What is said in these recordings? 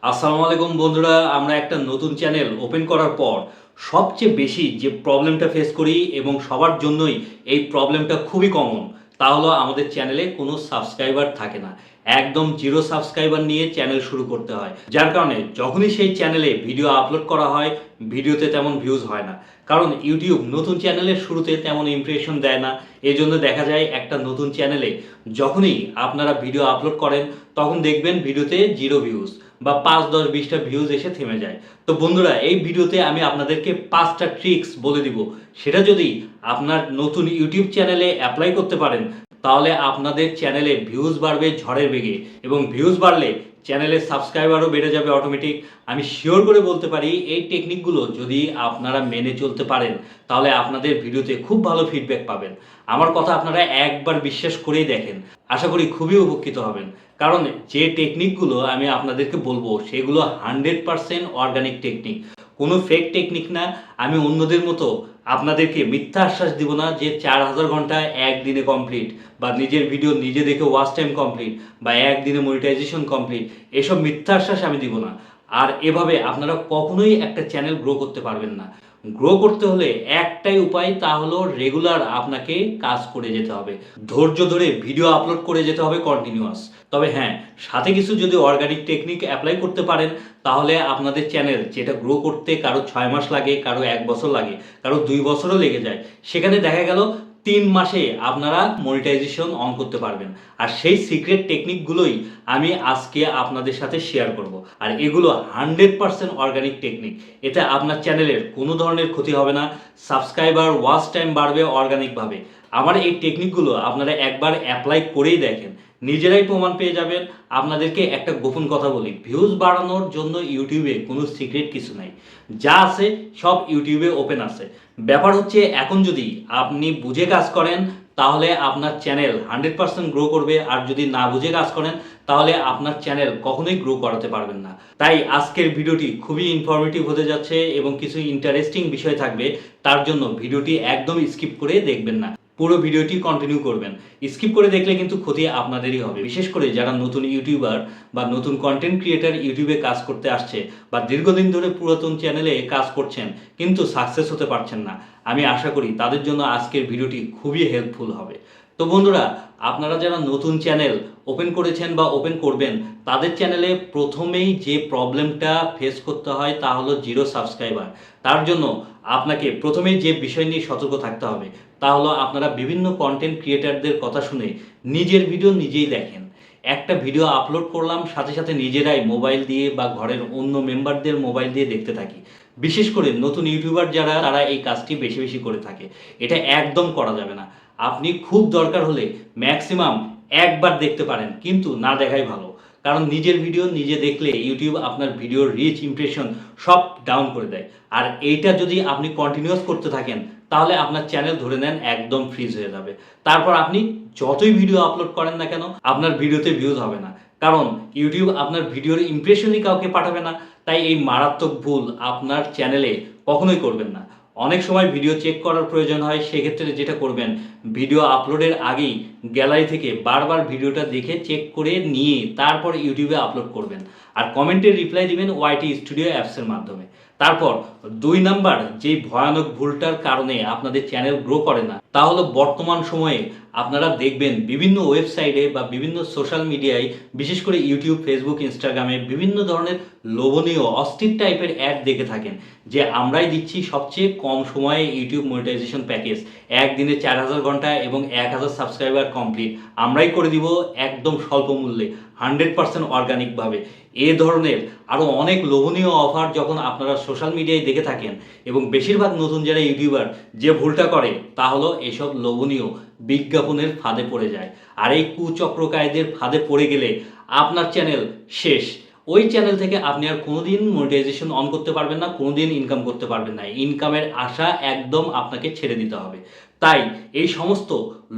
আসসালামু আলাইকুম বন্ধুরা, আমরা একটা নতুন চ্যানেল ওপেন করার পর সবচেয়ে বেশি যে প্রবলেমটা ফেস করি এবং সবার জন্যই এই প্রবলেমটা খুবই কমন, তা হলো আমাদের চ্যানেলে কোনো সাবস্ক্রাইবার থাকে না। একদম জিরো সাবস্ক্রাইবার নিয়ে চ্যানেল শুরু করতে হয়, যার কারণে যখনই সেই চ্যানেলে ভিডিও আপলোড করা হয় ভিডিওতে তেমন ভিউজ হয় না। কারণ ইউটিউব নতুন চ্যানেলের শুরুতে তেমন ইমপ্রেশন দেয় না। এই জন্য দেখা যায় একটা নতুন চ্যানেলে যখনই আপনারা ভিডিও আপলোড করেন তখন দেখবেন ভিডিওতে জিরো ভিউজ বা ৫, ১০, ২০টা ভিউজ এসে থেমে যায়। তো বন্ধুরা, এই ভিডিওতে আমি আপনাদেরকে ৫টা ট্রিক্স বলে দিব। সেটা যদি আপনার নতুন ইউটিউব চ্যানেলে অ্যাপ্লাই করতে পারেন তাহলে আপনাদের চ্যানেলে ভিউজ বাড়বে ঝড়ের বেগে, এবং ভিউজ বাড়লে চ্যানেলের সাবস্ক্রাইবারও বেড়ে যাবে অটোমেটিক। আমি শিওর করে বলতে পারি এই টেকনিকগুলো যদি আপনারা মেনে চলতে পারেন তাহলে আপনাদের ভিডিওতে খুব ভালো ফিডব্যাক পাবেন। আমার কথা আপনারা একবার বিশ্বাস করেই দেখেন, আশা করি খুবই উপকৃত হবেন। কারণ যে টেকনিকগুলো আমি আপনাদেরকে বলবো সেগুলো 100% অর্গানিক টেকনিক, কোনো ফেক টেকনিক না। আমি অন্যদের মতো আপনাদেরকে মিথ্যা আশ্বাস দিব না যে ৪,০০০ ঘন্টা একদিনে কমপ্লিট, বা নিজের ভিডিও নিজে দেখে ওয়াচ টাইম কমপ্লিট, বা একদিনে মনিটাইজেশন কমপ্লিট। এসব মিথ্যা আশ্বাস আমি দিব না। আর এভাবে আপনারা কখনোই একটা চ্যানেল গ্রো করতে পারবেন না। গ্রো করতে হলে একটাই উপায়, তা হলো রেগুলার আপনাকে কাজ করে যেতে হবে, ধৈর্য ধরে ভিডিও আপলোড করে যেতে হবে কন্টিনিউয়াস। তবে হ্যাঁ, সাথে কিছু যদি অর্গানিক টেকনিক অ্যাপ্লাই করতে পারেন তাহলে আপনাদের চ্যানেল, যেটা গ্রো করতে কারো ৬ মাস লাগে, কারো ১ বছর লাগে, কারো ২ বছরও লেগে যায়, সেখানে দেখা গেল ৩ মাসে আপনারা মনিটাইজেশন অন করতে পারবেন। আর সেই সিক্রেট টেকনিকগুলোই আমি আজকে আপনাদের সাথে শেয়ার করব। আর এগুলো 100% অর্গানিক টেকনিক। এতে আপনার চ্যানেলের কোনো ধরনের ক্ষতি হবে না, সাবস্ক্রাইবার ওয়াচ টাইম বাড়বে অর্গানিকভাবে। আমার এই টেকনিকগুলো আপনারা একবার অ্যাপ্লাই করেই দেখেন, নিজেরাই প্রমাণ পেয়ে যাবেন। আপনাদেরকে একটা গোপন কথা বলি, ভিউজ বাড়ানোর জন্য ইউটিউবে কোনো সিক্রেট কিছু নাই। যা আছে সব ইউটিউবে ওপেন আছে। ব্যাপার হচ্ছে, এখন যদি আপনি বুঝে কাজ করেন তাহলে আপনার চ্যানেল 100% গ্রো করবে, আর যদি না বুঝে কাজ করেন তাহলে আপনার চ্যানেল কখনোই গ্রো করাতে পারবেন না। তাই আজকের ভিডিওটি খুবই ইনফরমেটিভ হতে যাচ্ছে এবং কিছু ইন্টারেস্টিং বিষয় থাকবে। তার জন্য ভিডিওটি একদম স্কিপ করে দেখবেন না, পুরো ভিডিওটি কন্টিনিউ করবেন। স্কিপ করে দেখলে কিন্তু ক্ষতি আপনাদেরই হবে, বিশেষ করে যারা নতুন ইউটিউবার বা নতুন কন্টেন্ট ক্রিয়েটার ইউটিউবে কাজ করতে আসছে, বা দীর্ঘদিন ধরে পুরাতন চ্যানেলে কাজ করছেন কিন্তু সাকসেস হতে পারছেন না। আমি আশা করি তাদের জন্য আজকের ভিডিওটি খুবই হেল্পফুল হবে। তো বন্ধুরা, আপনারা যারা নতুন চ্যানেল ওপেন করেছেন বা ওপেন করবেন, তাদের চ্যানেলে প্রথমেই যে প্রবলেমটা ফেস করতে হয় তা হলো জিরো সাবস্ক্রাইবার। তার জন্য আপনাকে প্রথমেই যে বিষয় নিয়ে সতর্ক থাকতে হবে তা হলো আপনারা বিভিন্ন কন্টেন্ট ক্রিয়েটারদের কথা শুনে নিজের ভিডিও নিজেই দেখেন। একটা ভিডিও আপলোড করলাম, সাথে সাথে নিজেরাই মোবাইল দিয়ে বা ঘরের অন্য মেম্বারদের মোবাইল দিয়ে দেখতে থাকি। বিশেষ করে নতুন ইউটিউবার যারা, তারা এই কাজটি বেশি বেশি করে থাকে। এটা একদম করা যাবে না। আপনি খুব দরকার হলে ম্যাক্সিমাম একবার দেখতে পারেন, কিন্তু না দেখাই ভালো। কারণ নিজের ভিডিও নিজে দেখলে ইউটিউব আপনার ভিডিওর রিচ, ইমপ্রেশন সব ডাউন করে দেয়। আর এইটা যদি আপনি কন্টিনিউয়াস করতে থাকেন তাহলে আপনার চ্যানেল ধরে নেন একদম ফ্রিজ হয়ে যাবে। তারপর আপনি যতই ভিডিও আপলোড করেন না কেন আপনার ভিডিওতে ভিউজ হবে না, কারণ ইউটিউব আপনার ভিডিওর ইমপ্রেশনই কাউকে পাঠাবে না। তাই এই মারাত্মক ভুল আপনার চ্যানেলে কখনোই করবেন না। অনেক সময় ভিডিও চেক করার প্রয়োজন হয়, সেক্ষেত্রে যেটা করবেন, ভিডিও আপলোডের আগেই গ্যালারি থেকে বারবার ভিডিওটা দেখে চেক করে নিয়ে তারপর ইউটিউবে আপলোড করবেন। আর কমেন্টে রিপ্লাই দিবেন ওয়াইটি স্টুডিও অ্যাপসের মাধ্যমে। তারপর ২ নাম্বার যে ভয়ানক ভুলটার কারণে আপনাদের চ্যানেল গ্রো করে না তা হলো, বর্তমান সময়ে আপনারা দেখবেন বিভিন্ন ওয়েবসাইটে বা বিভিন্ন সোশ্যাল মিডিয়ায়, বিশেষ করে ইউটিউব, ফেসবুক, ইনস্টাগ্রামে বিভিন্ন ধরনের লোভনীয় অস্থির টাইপের অ্যাড দেখে থাকেন যে আমরাই দিচ্ছি সবচেয়ে কম সময়ে ইউটিউব মনিটাইজেশন প্যাকেজ, একদিনে ৪,০০০ ঘন্টা এবং ১,০০০ সাবস্ক্রাইবার কমপ্লিট, আমরাই করে দিব একদম স্বল্প মূল্যে, 100% অর্গানিকভাবে। এ ধরনের আরও অনেক লোভনীয় অফার যখন আপনারা সোশ্যাল মিডিয়ায় দেখে থাকেন, এবং বেশিরভাগ নতুন যারা ইউটিউবার যে ভুলটা করে তা হলো এসব লোভনীয় বিজ্ঞাপনের ফাঁদে পড়ে যায়। আর এই কুচক্রকারীদের ফাঁদে পড়ে গেলে আপনার চ্যানেল শেষ। ওই চ্যানেল থেকে আপনি আর কোনোদিন মনিটাইজেশন অন করতে পারবেন না, কোনোদিন ইনকাম করতে পারবেন না। ইনকামের আশা একদম আপনাকে ছেড়ে দিতে হবে। তাই এই সমস্ত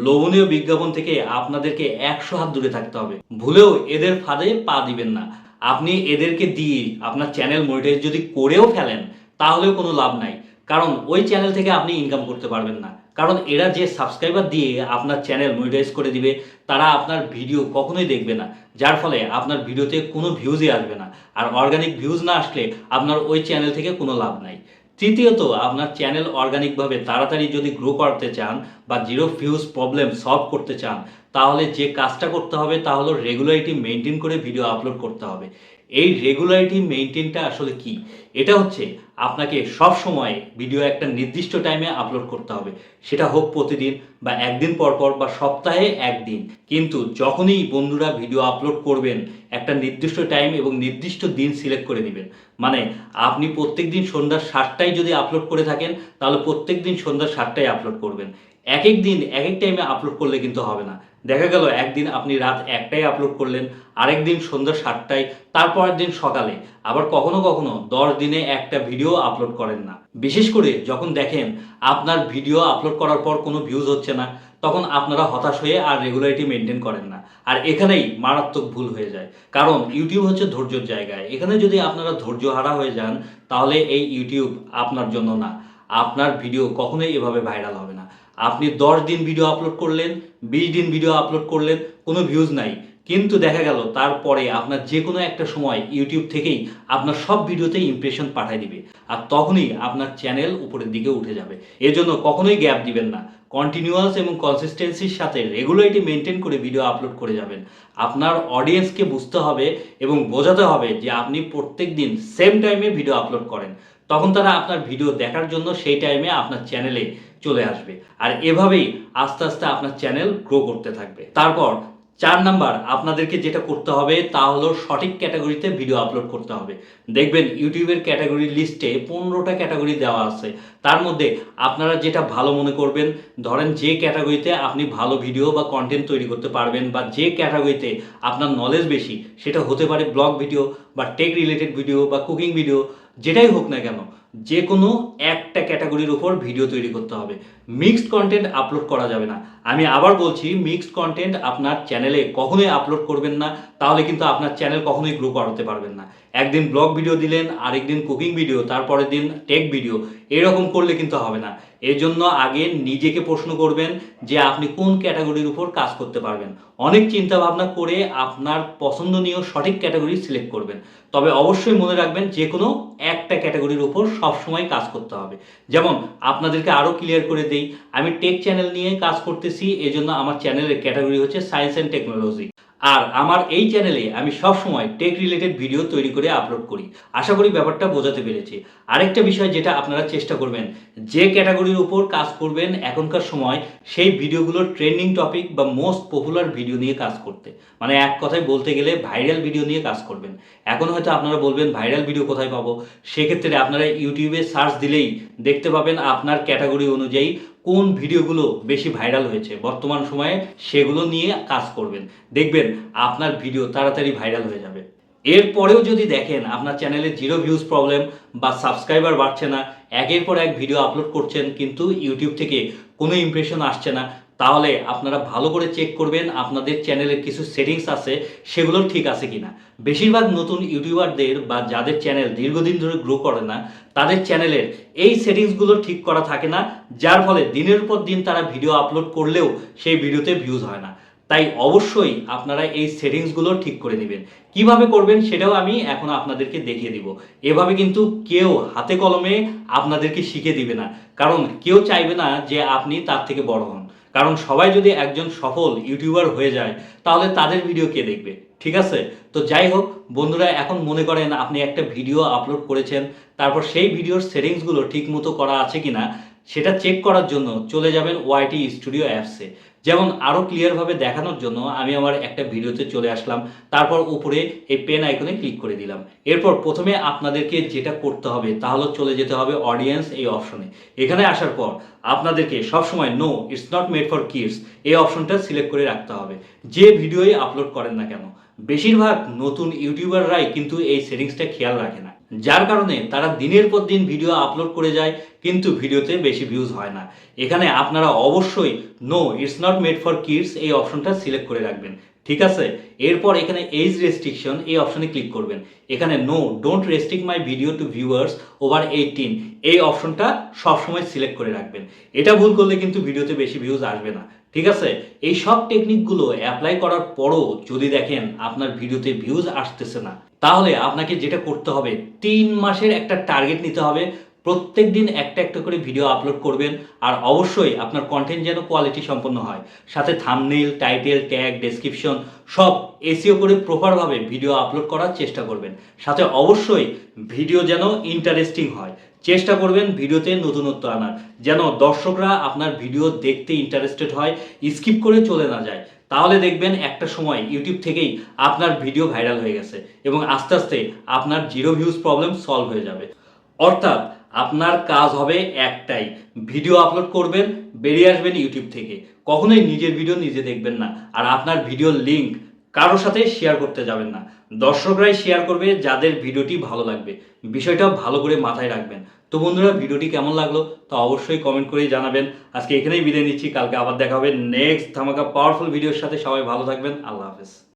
লোভনীয় বিজ্ঞাপন থেকে আপনাদেরকে ১০০ হাত দূরে থাকতে হবে। ভুলেও এদের ফাঁদে পা দিবেন না। আপনি এদেরকে দিয়ে আপনার চ্যানেল মনিটাইজ যদি করেও ফেলেন তাহলেও কোনো লাভ নাই, কারণ ওই চ্যানেল থেকে আপনি ইনকাম করতে পারবেন না। কারণ এরা যে সাবস্ক্রাইবার দিয়ে আপনার চ্যানেল মনিটাইজ করে দিবে তারা আপনার ভিডিও কখনোই দেখবে না, যার ফলে আপনার ভিডিওতে কোনো ভিউজই আসবে না। আর অর্গানিক ভিউজ না আসলে আপনার ওই চ্যানেল থেকে কোনো লাভ নাই। তৃতীয়ত, আপনার চ্যানেল অর্গানিকভাবে তাড়াতাড়ি যদি গ্রো করতে চান বা জিরো ভিউজ প্রবলেম সলভ করতে চান, তাহলে যে কাজটা করতে হবে তা হলো রেগুলারিটি মেনটেন করে ভিডিও আপলোড করতে হবে। এই রেগুলারিটি মেনটেনটা আসলে কি? এটা হচ্ছে আপনাকে সব সময় ভিডিও একটা নির্দিষ্ট টাইমে আপলোড করতে হবে, সেটা হোক প্রতিদিন বা একদিন পর পর বা সপ্তাহে একদিন। কিন্তু যখনই বন্ধুরা ভিডিও আপলোড করবেন একটা নির্দিষ্ট টাইম এবং নির্দিষ্ট দিন সিলেক্ট করে নেবেন। মানে আপনি প্রত্যেক দিন সন্ধ্যা 7টায় যদি আপলোড করে থাকেন তাহলে প্রত্যেক দিন সন্ধ্যা 7টায় আপলোড করবেন। এক এক দিন এক এক টাইমে আপলোড করলে কিন্তু হবে না। দেখা গেল একদিন আপনি রাত 1টায় আপলোড করলেন, আরেক দিন সন্ধ্যা 7টায়, তারপরের দিন সকালে। আবার কখনো কখনো 10 দিনে একটা ভিডিও আপলোড করেন না। বিশেষ করে যখন দেখেন আপনার ভিডিও আপলোড করার পর কোনো ভিউজ হচ্ছে না, তখন আপনারা হতাশ হয়ে আর রেগুলারিটি মেনটেন করেন না। আর এখানেই মারাত্মক ভুল হয়ে যায়, কারণ ইউটিউব হচ্ছে ধৈর্যের জায়গায়। এখানে যদি আপনারা ধৈর্য হারা হয়ে যান তাহলে এই ইউটিউব আপনার জন্য না। আপনার ভিডিও কখনোই এভাবে ভাইরাল হবে না। আপনি 10 দিন ভিডিও আপলোড করলেন, 20 দিন ভিডিও আপলোড করলেন, কোনো ভিউজ নাই, কিন্তু দেখা গেল তারপরে আপনার যে কোনো একটা সময় ইউটিউব থেকেই আপনার সব ভিডিওতে ইমপ্রেশন পাঠিয়ে দিবে, আর তখনই আপনার চ্যানেল উপরের দিকে উঠে যাবে। এজন্য কখনোই গ্যাপ দিবেন না, কন্টিনিউয়াস এবং কনসিস্টেন্সির সাথে রেগুলারিটি মেনটেন করে ভিডিও আপলোড করে যাবেন। আপনার অডিয়েন্সকে বুঝতে হবে এবং বোঝাতে হবে যে আপনি প্রত্যেক দিন সেম টাইমে ভিডিও আপলোড করেন, তখন তারা আপনার ভিডিও দেখার জন্য সেই টাইমে আপনার চ্যানেলে চলে আসবে। আর এভাবেই আস্তে আস্তে আপনার চ্যানেল গ্রো করতে থাকবে। তারপর 4 নাম্বার আপনাদেরকে যেটা করতে হবে তা হলো সঠিক ক্যাটাগরিতে ভিডিও আপলোড করতে হবে। দেখবেন ইউটিউবের ক্যাটাগরি লিস্টে 15টা ক্যাটাগরি দেওয়া আছে। তার মধ্যে আপনারা যেটা ভালো মনে করবেন, ধরেন যে ক্যাটাগরিতে আপনি ভালো ভিডিও বা কন্টেন্ট তৈরি করতে পারবেন বা যে ক্যাটাগরিতে আপনার নলেজ বেশি, সেটা হতে পারে ব্লগ ভিডিও বা টেক রিলেটেড ভিডিও বা কুকিং ভিডিও, যেটাই হোক না কেন, যে কোনো একটা ক্যাটাগরির উপর ভিডিও তৈরি করতে হবে। মিক্সড কন্টেন্ট আপলোড করা যাবে না। আমি আবার বলছি, মিক্সড কন্টেন্ট আপনার চ্যানেলে কখনোই আপলোড করবেন না, তাহলে কিন্তু আপনার চ্যানেল কখনোই গ্রো করাতে পারবেন না। একদিন ব্লগ ভিডিও দিলেন, আরেকদিন কুকিং ভিডিও, তারপরের দিন টেক ভিডিও, এরকম করলে কিন্তু হবে না। এর জন্য আগে নিজেকে প্রশ্ন করবেন যে আপনি কোন ক্যাটাগরির উপর কাজ করতে পারবেন। অনেক চিন্তা ভাবনা করে আপনার পছন্দনীয় সঠিক ক্যাটাগরি সিলেক্ট করবেন। তবে অবশ্যই মনে রাখবেন যে কোনো একটা ক্যাটাগরির উপর সবসময় কাজ করতে হবে। যেমন আপনাদেরকে আরও ক্লিয়ার করে দেই, আমি টেক চ্যানেল নিয়ে কাজ করতেছি, এজন্য আমার চ্যানেলের ক্যাটাগরি হচ্ছে সায়েন্স অ্যান্ড টেকনোলজি। আর আমার এই চ্যানেলে আমি সবসময় টেক রিলেটেড ভিডিও তৈরি করে আপলোড করি। আশা করি ব্যাপারটা বোঝাতে পেরেছি। আরেকটা বিষয় যেটা আপনারা চেষ্টা করবেন, যে ক্যাটাগরির উপর কাজ করবেন এখনকার সময় সেই ভিডিওগুলোর ট্রেন্ডিং টপিক বা মোস্ট পপুলার ভিডিও নিয়ে কাজ করতে। মানে এক কথায় বলতে গেলে ভাইরাল ভিডিও নিয়ে কাজ করবেন। এখন হয়তো আপনারা বলবেন ভাইরাল ভিডিও কোথায় পাবো? সেক্ষেত্রে আপনারা ইউটিউবে সার্চ দিলেই দেখতে পাবেন আপনার ক্যাটাগরি অনুযায়ী কোন ভিডিওগুলো বেশি ভাইরাল হয়েছে বর্তমান সময়ে, সেগুলো নিয়ে কাজ করবেন। দেখবেন আপনার ভিডিও তাড়াতাড়ি ভাইরাল হয়ে যাবে। এরপরেও যদি দেখেন আপনার চ্যানেলে জিরো ভিউজ প্রবলেম বা সাবস্ক্রাইবার বাড়ছে না, একের পর এক ভিডিও আপলোড করছেন কিন্তু ইউটিউব থেকে কোনো ইমপ্রেশন আসছে না, তাহলে আপনারা ভালো করে চেক করবেন আপনাদের চ্যানেলের কিছু সেটিংস আছে সেগুলো ঠিক আছে কিনা। বেশিরভাগ নতুন ইউটিউবারদের বা যাদের চ্যানেল দীর্ঘদিন ধরে গ্রো করে না, তাদের চ্যানেলের এই সেটিংসগুলো ঠিক করা থাকে না, যার ফলে দিনের পর দিন তারা ভিডিও আপলোড করলেও সেই ভিডিওতে ভিউজ হয় না। তাই অবশ্যই আপনারা এই সেটিংসগুলো ঠিক করে নেবেন। কিভাবে করবেন সেটাও আমি এখন আপনাদেরকে দেখিয়ে দিব। এভাবে কিন্তু কেউ হাতে কলমে আপনাদেরকে শিখে দিবে না, কারণ কেউ চাইবে না যে আপনি তার থেকে বড় হন। কারণ সবাই যদি একজন সফল ইউটিউবার হয়ে যায় তাহলে তাদের ভিডিও কে দেখবে? ঠিক আছে? তো যাই হোক বন্ধুরা, এখন মনে করেন আপনি একটা ভিডিও আপলোড করেছেন, তারপর সেই ভিডিওর সেটিংসগুলো ঠিক মতো করা আছে কিনা সেটা চেক করার জন্য চলে যাবেন ওয়াইটি স্টুডিও অ্যাপসে। যেমন আরও ক্লিয়ারভাবে দেখানোর জন্য আমি আমার একটা ভিডিওতে চলে আসলাম, তারপর উপরে এই পেন আইকনে ক্লিক করে দিলাম। এরপর প্রথমে আপনাদেরকে যেটা করতে হবে তা হলো চলে যেতে হবে অডিয়েন্স এই অপশনে। এখানে আসার পর আপনাদেরকে সবসময় no it's not made for kids এই অপশনটা সিলেক্ট করে রাখতে হবে, যে ভিডিওই আপলোড করেন না কেন। বেশিরভাগ নতুন ইউটিউবাররাই কিন্তু এই সেটিংসটা খেয়াল রাখে না, যার কারণে তারা দিনের পর দিন ভিডিও আপলোড করে যায় কিন্তু ভিডিওতে বেশি ভিউজ হয় না। এখানে আপনারা অবশ্যই no it's not made for kids এই অপশনটা সিলেক্ট করে রাখবেন। ঠিক আছে, এরপর এখানে এজ রেস্ট্রিকশন এই অপশনে ক্লিক করবেন। এখানে no don't restrict my video to viewers over 18 এই অপশনটা সবসময় সিলেক্ট করে রাখবেন। এটা ভুল করলে কিন্তু ভিডিওতে বেশি ভিউজ আসবে না। ঠিক আছে, এই সব টেকনিকগুলো অ্যাপ্লাই করার পরও যদি দেখেন আপনার ভিডিওতে ভিউজ আসতেছে না, তাহলে আপনাকে যেটা করতে হবে 3 মাসের একটা টার্গেট নিতে হবে। প্রত্যেক দিন একটা একটা করে ভিডিও আপলোড করবেন, আর অবশ্যই আপনার কন্টেন্ট যেন কোয়ালিটি সম্পন্ন হয়, সাথে থাম্বনেইল, টাইটেল, ট্যাগ, ডেসক্রিপশন সব এসইও করে প্রপারভাবে ভিডিও আপলোড করার চেষ্টা করবেন। সাথে অবশ্যই ভিডিও যেন ইন্টারেস্টিং হয়, চেষ্টা করবেন ভিডিওতে নতুনত্ব আনার, যেন দর্শকরা আপনার ভিডিও দেখতে ইন্টারেস্টেড হয়, স্কিপ করে চলে না যায়। তাহলে দেখবেন একটা সময় ইউটিউব থেকেই আপনার ভিডিও ভাইরাল হয়ে গেছে এবং আস্তে আস্তে আপনার জিরো ভিউজ প্রবলেম সলভ হয়ে যাবে। অর্থাৎ আপনার কাজ হবে একটাই, ভিডিও আপলোড করবেন, বেরিয়ে আসবেন ইউটিউব থেকে, কখনোই নিজের ভিডিও নিজে দেখবেন না, আর আপনার ভিডিওর লিঙ্ক কারোর সাথে শেয়ার করতে যাবেন না। দর্শকরাই শেয়ার করবে যাদের ভিডিওটি ভালো লাগবে, বিষয়টা ভালো করে মাথায় রাখবেন। তো বন্ধুরা, ভিডিওটি কেমন লাগলো তা অবশ্যই কমেন্ট করেই জানাবেন। আজকে এখানেই বিদায় নিচ্ছি, কালকে আবার দেখা হবে নেক্সট ধামাকা পাওয়ারফুল ভিডিওর সাথে। সবাই ভালো থাকবেন, আল্লাহ হাফেজ।